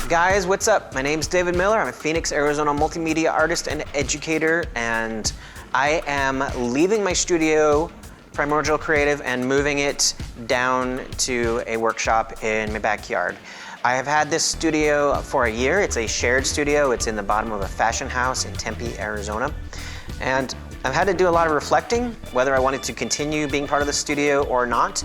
Guys, what's up? My name's David Miller. I'm a Phoenix, Arizona multimedia artist and educator, and I am leaving my studio, Primordial Creative, and moving it down to a workshop in my backyard. I have had this studio for a year. It's a shared studio. It's in the bottom of a fashion house in Tempe, Arizona. And I've had to do a lot of reflecting, whether I wanted to continue being part of the studio or not.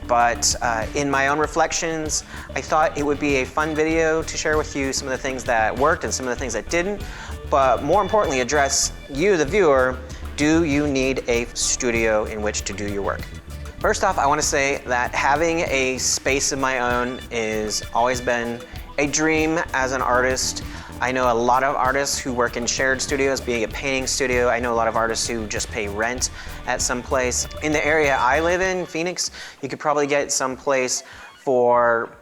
But in my own reflections, I thought it would be a fun video to share with you some of the things that worked and some of the things that didn't. But more importantly, address you, the viewer. Do you need a studio in which to do your work? First off, I want to say that having a space of my own has always been a dream as an artist. I know a lot of artists who work in shared studios, being a painting studio. I know a lot of artists who just pay rent at some place. In the area I live in, Phoenix, you could probably get some place for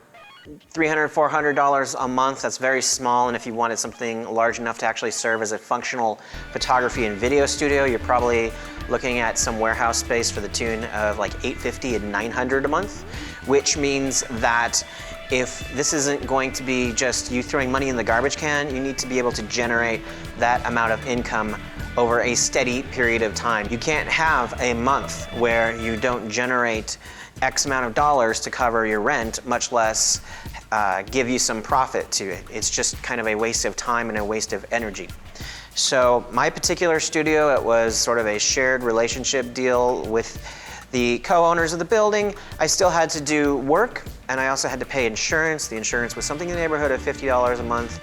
$300, $400 a month. That's very small, and if you wanted something large enough to actually serve as a functional photography and video studio, you're probably looking at some warehouse space for the tune of like $850 and $900 a month, which means that if this isn't going to be just you throwing money in the garbage can, you need to be able to generate that amount of income over a steady period of time. You can't have a month where you don't generate X amount of dollars to cover your rent, much less give you some profit to it. It's just kind of a waste of time and a waste of energy. So my particular studio, it was sort of a shared relationship deal with the co-owners of the building. I still had to do work, and I also had to pay insurance. The insurance was something in the neighborhood of $50 a month.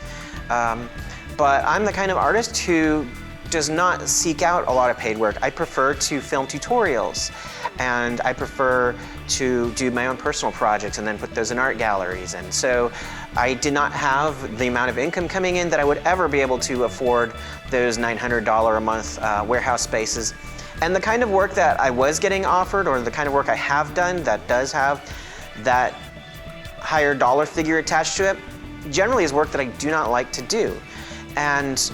But I'm the kind of artist who does not seek out a lot of paid work. I prefer to film tutorials, and I prefer to do my own personal projects and then put those in art galleries. And so I did not have the amount of income coming in that I would ever be able to afford those $900 a month warehouse spaces. And the kind of work that I was getting offered, or the kind of work I have done that does have that higher dollar figure attached to it, generally is work that I do not like to do. And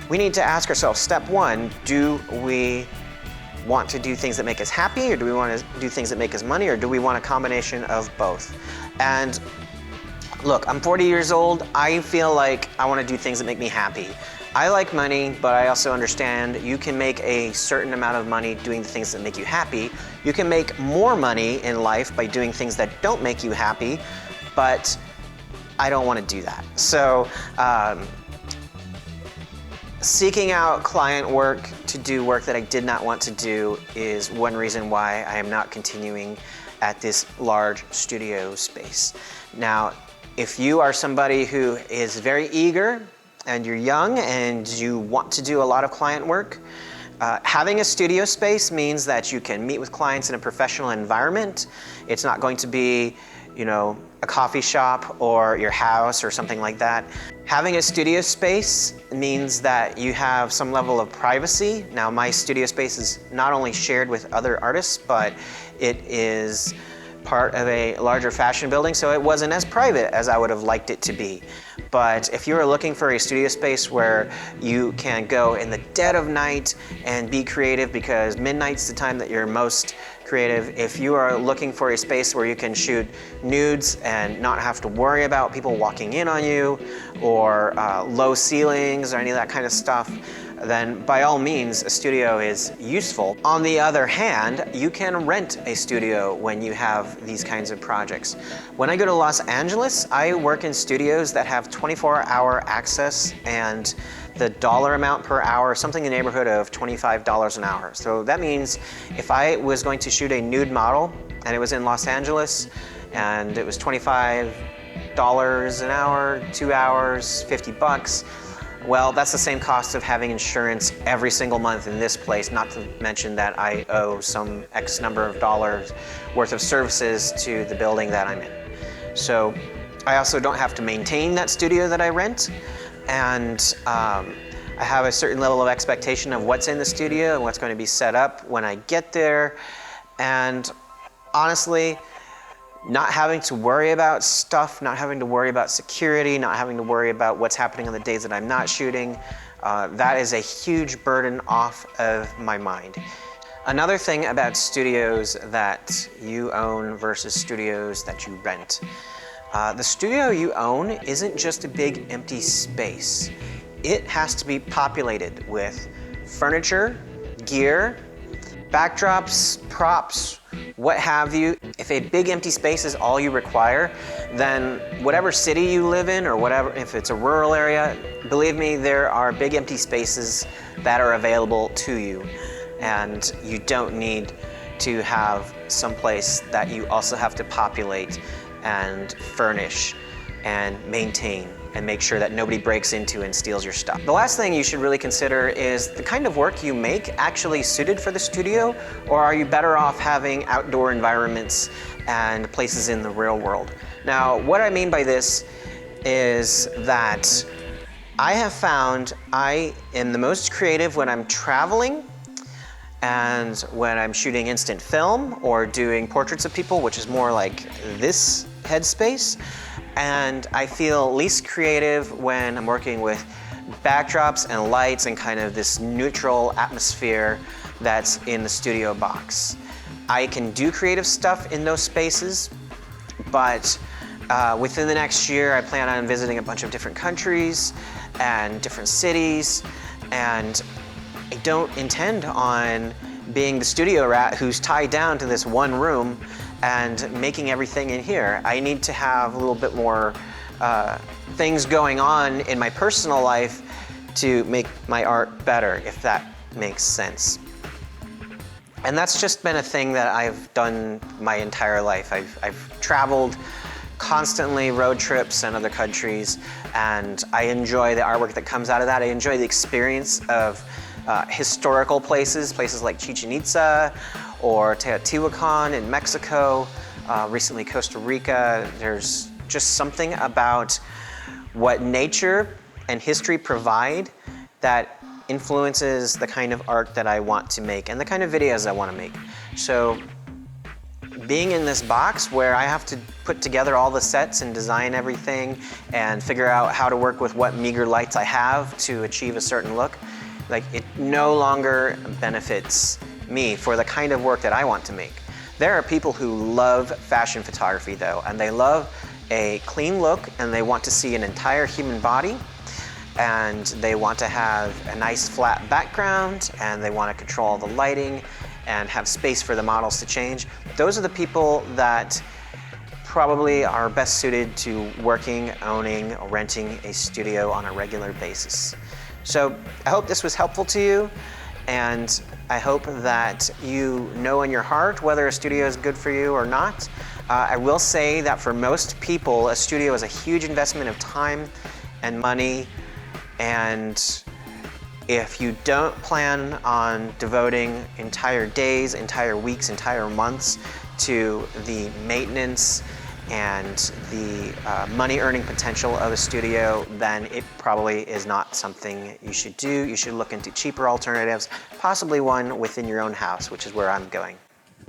we need to ask ourselves, step one, do we want to do things that make us happy, or do we want to do things that make us money, or do we want a combination of both? And look, I'm 40 years old. I feel like I want to do things that make me happy. I like money, but I also understand you can make a certain amount of money doing the things that make you happy. You can make more money in life by doing things that don't make you happy, but I don't want to do that. So seeking out client work to do work that I did not want to do is one reason why I am not continuing at this large studio space. Now, if you are somebody who is very eager and you're young and you want to do a lot of client work, having a studio space means that you can meet with clients in a professional environment. It's not going to be, a coffee shop or your house or something like that. Having a studio space means that you have some level of privacy. Now, my studio space is not only shared with other artists, but it is part of a larger fashion building, so it wasn't as private as I would have liked it to be. But if you are looking for a studio space where you can go in the dead of night and be creative, because midnight's the time that you're most creative, if you are looking for a space where you can shoot nudes and not have to worry about people walking in on you, or low ceilings or any of that kind of stuff, then by all means, a studio is useful. On the other hand, you can rent a studio when you have these kinds of projects. When I go to Los Angeles, I work in studios that have 24-hour access, and the dollar amount per hour is something in the neighborhood of $25 an hour. So that means if I was going to shoot a nude model and it was in Los Angeles and it was $25 an hour, 2 hours, $50, well, that's the same cost of having insurance every single month in this place, not to mention that I owe some X number of dollars worth of services to the building that I'm in. So I also don't have to maintain that studio that I rent, and I have a certain level of expectation of what's in the studio and what's going to be set up when I get there. And honestly, not having to worry about stuff, not having to worry about security, not having to worry about what's happening on the days that I'm not shooting, that is a huge burden off of my mind. Another thing about studios that you own versus studios that you rent. The studio you own isn't just a big empty space. It has to be populated with furniture, gear, backdrops, props, what have you. If a big empty space is all you require, then whatever city you live in or whatever, if it's a rural area, believe me, there are big empty spaces that are available to you. And you don't need to have someplace that you also have to populate and furnish and maintain and make sure that nobody breaks into and steals your stuff. The last thing you should really consider is the kind of work you make actually suited for the studio, or are you better off having outdoor environments and places in the real world? Now, what I mean by this is that I have found I am the most creative when I'm traveling and when I'm shooting instant film or doing portraits of people, which is more like this headspace. And I feel least creative when I'm working with backdrops and lights and kind of this neutral atmosphere that's in the studio box. I can do creative stuff in those spaces, but within the next year, I plan on visiting a bunch of different countries and different cities, and I don't intend on being the studio rat who's tied down to this one room and making everything in here. I need to have a little bit more things going on in my personal life to make my art better, if that makes sense. And that's just been a thing that I've done my entire life. I've traveled constantly, road trips and other countries, and I enjoy the artwork that comes out of that. I enjoy the experience of historical places like Chichen Itza or Teotihuacan in Mexico, recently Costa Rica. There's just something about what nature and history provide that influences the kind of art that I want to make and the kind of videos I want to make. So being in this box where I have to put together all the sets and design everything and figure out how to work with what meager lights I have to achieve a certain look, like, it no longer benefits me for the kind of work that I want to make. There are people who love fashion photography though, and they love a clean look and they want to see an entire human body, and they want to have a nice flat background, and they want to control the lighting and have space for the models to change. Those are the people that probably are best suited to working, owning, or renting a studio on a regular basis. So I hope this was helpful to you, and I hope that you know in your heart whether a studio is good for you or not. I will say that for most people, a studio is a huge investment of time and money, and if you don't plan on devoting entire days, entire weeks, entire months to the maintenance and the money earning potential of a studio, then it probably is not something you should do. You should look into cheaper alternatives, possibly one within your own house, which is where I'm going.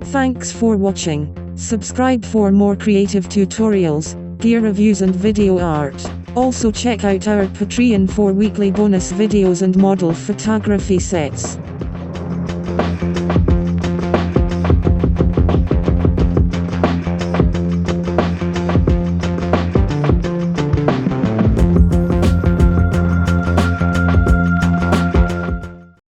Thanks for watching. Subscribe for more creative tutorials, gear reviews and video art. Also check out our Patreon for weekly bonus videos and model photography sets.